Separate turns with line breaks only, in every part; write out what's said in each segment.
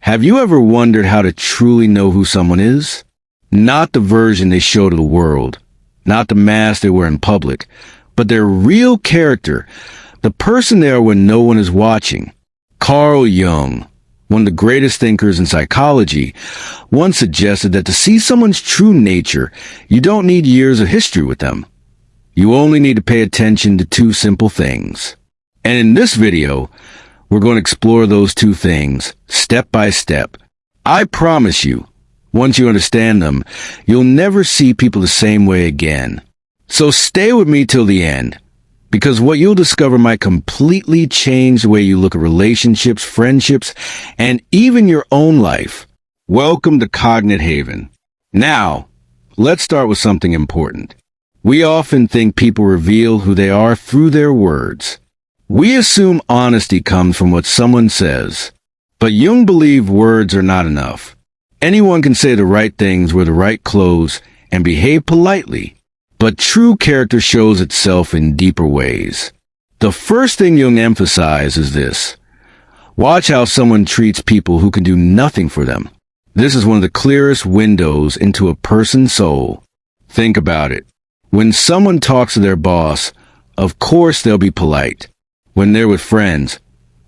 Have you ever wondered how to truly know who someone is? Not the version they show to the world, not the mask they wear in public, but their real character, the person they are when no one is watching. Carl Jung, one of the greatest thinkers in psychology, once suggested that to see someone's true nature, you don't need years of history with them. You only need to pay attention to two simple things. And in this video, we're going to explore those two things, step by step. I promise you, once you understand them, you'll never see people the same way again. So stay with me till the end, because what you'll discover might completely change the way you look at relationships, friendships, and even your own life. Welcome to Cognit Haven. Now, let's start with something important. We often think people reveal who they are through their words. We assume honesty comes from what someone says, but Jung believed words are not enough. Anyone can say the right things, wear the right clothes, and behave politely, but true character shows itself in deeper ways. The first thing Jung emphasized is this: watch how someone treats people who can do nothing for them. This is one of the clearest windows into a person's soul. Think about it. When someone talks to their boss, of course they'll be polite. When they're with friends,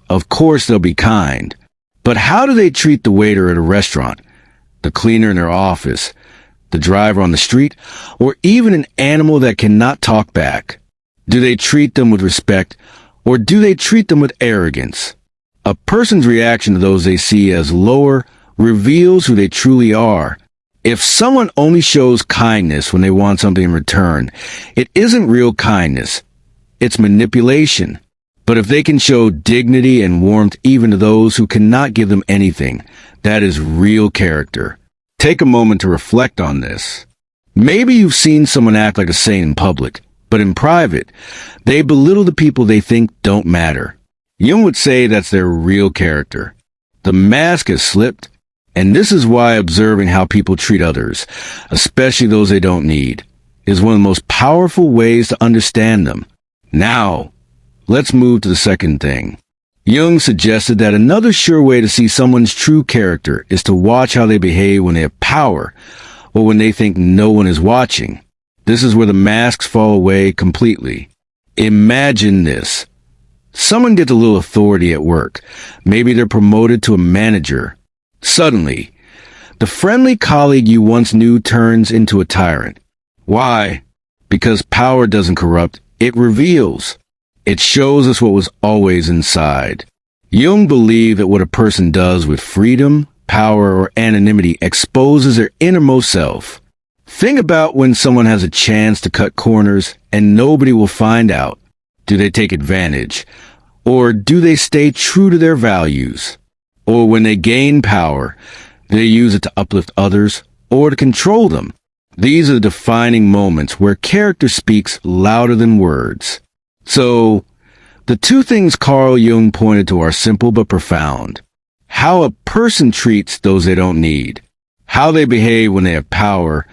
of course they'll be kind. But how do they treat the waiter at a restaurant, the cleaner in their office, the driver on the street, or even an animal that cannot talk back? Do they treat them with respect, or do they treat them with arrogance? A person's reaction to those they see as lower reveals who they truly are. If someone only shows kindness when they want something in return, it isn't real kindness. It's manipulation. But if they can show dignity and warmth even to those who cannot give them anything, that is real character. Take a moment to reflect on this. Maybe you've seen someone act like a saint in public, but in private, they belittle the people they think don't matter. Jung would say that's their real character. The mask has slipped, and this is why observing how people treat others, especially those they don't need, is one of the most powerful ways to understand them. Now, let's move to the second thing. Jung suggested that another sure way to see someone's true character is to watch how they behave when they have power, or when they think no one is watching. This is where the masks fall away completely. Imagine this. Someone gets a little authority at work. Maybe they're promoted to a manager. Suddenly, the friendly colleague you once knew turns into a tyrant. Why? Because power doesn't corrupt, it reveals. It shows us what was always inside. Jung believed that what a person does with freedom, power, or anonymity exposes their innermost self. Think about when someone has a chance to cut corners and nobody will find out. Do they take advantage? Or do they stay true to their values? Or when they gain power, they use it to uplift others or to control them. These are the defining moments where character speaks louder than words. So, the two things Carl Jung pointed to are simple but profound. How a person treats those they don't need. How they behave when they have power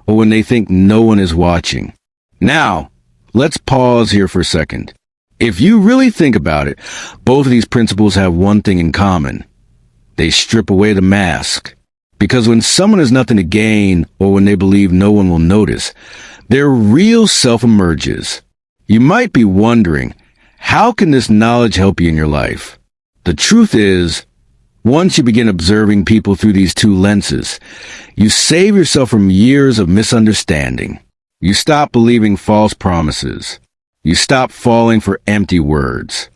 or when they think no one is watching. Now, let's pause here for a second. If you really think about it, both of these principles have one thing in common. They strip away the mask. Because when someone has nothing to gain, or when they believe no one will notice, their real self emerges. You might be wondering, how can this knowledge help you in your life? The truth is, once you begin observing people through these two lenses, you save yourself from years of misunderstanding. You stop believing false promises. You stop falling for empty words.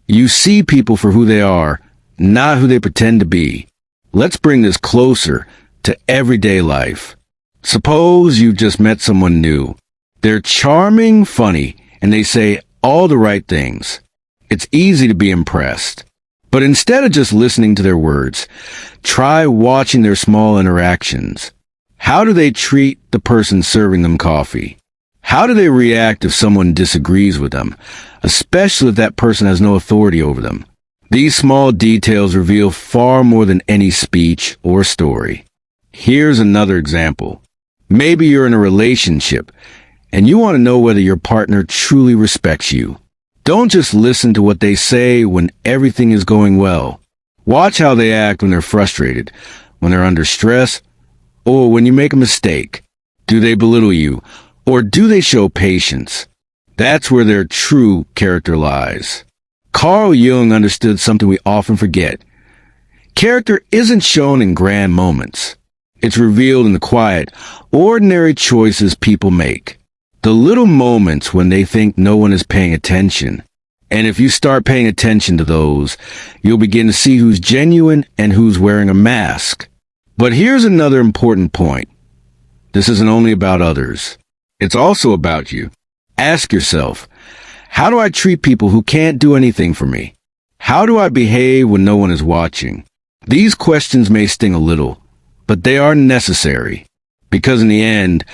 You see people for who they are, not who they pretend to be. Let's bring this closer to everyday life. Suppose you've just met someone new. They're charming, funny, and they say all the right things. It's easy to be impressed. But instead of just listening to their words, try watching their small interactions. How do they treat the person serving them coffee? How do they react if someone disagrees with them, especially if that person has no authority over them? These small details reveal far more than any speech or story. Here's another example. Maybe you're in a relationship, and you want to know whether your partner truly respects you. Don't just listen to what they say when everything is going well. Watch how they act when they're frustrated, when they're under stress, or when you make a mistake. Do they belittle you, or do they show patience? That's where their true character lies. Carl Jung understood something we often forget. Character isn't shown in grand moments. It's revealed in the quiet, ordinary choices people make. The little moments when they think no one is paying attention. And if you start paying attention to those, you'll begin to see who's genuine and who's wearing a mask. But here's another important point. This isn't only about others. It's also about you. Ask yourself, how do I treat people who can't do anything for me? How do I behave when no one is watching? These questions may sting a little, but they are necessary. Because in the end,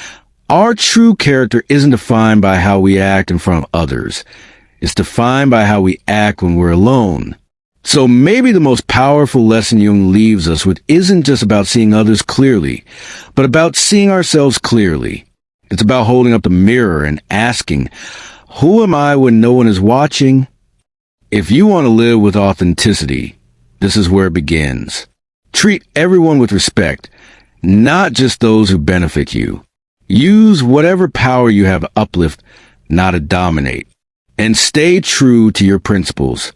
our true character isn't defined by how we act in front of others. It's defined by how we act when we're alone. So maybe the most powerful lesson Jung leaves us with isn't just about seeing others clearly, but about seeing ourselves clearly. It's about holding up the mirror and asking, who am I when no one is watching? If you want to live with authenticity, this is where it begins. Treat everyone with respect, not just those who benefit you. Use whatever power you have to uplift, not to dominate. And stay true to your principles,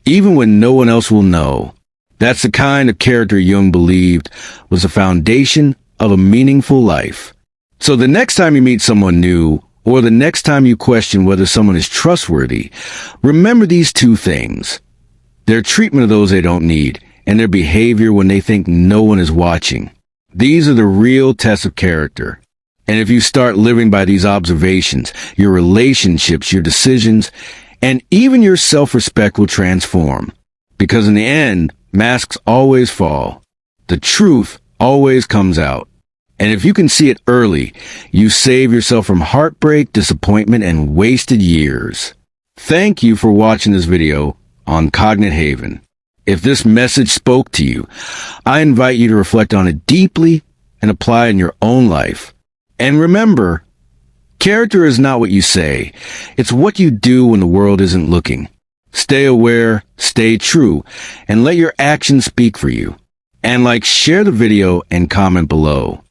even when no one else will know. That's the kind of character Jung believed was the foundation of a meaningful life. So the next time you meet someone new, or the next time you question whether someone is trustworthy, remember these two things. Their treatment of those they don't need, and their behavior when they think no one is watching. These are the real tests of character. And if you start living by these observations, your relationships, your decisions, and even your self-respect will transform. Because in the end, masks always fall. The truth always comes out. And if you can see it early, you save yourself from heartbreak, disappointment, and wasted years. Thank you for watching this video on Cognit Haven. If this message spoke to you, I invite you to reflect on it deeply and apply it in your own life. And remember, character is not what you say. It's what you do when the world isn't looking. Stay aware, stay true, and let your actions speak for you. And share the video and comment below.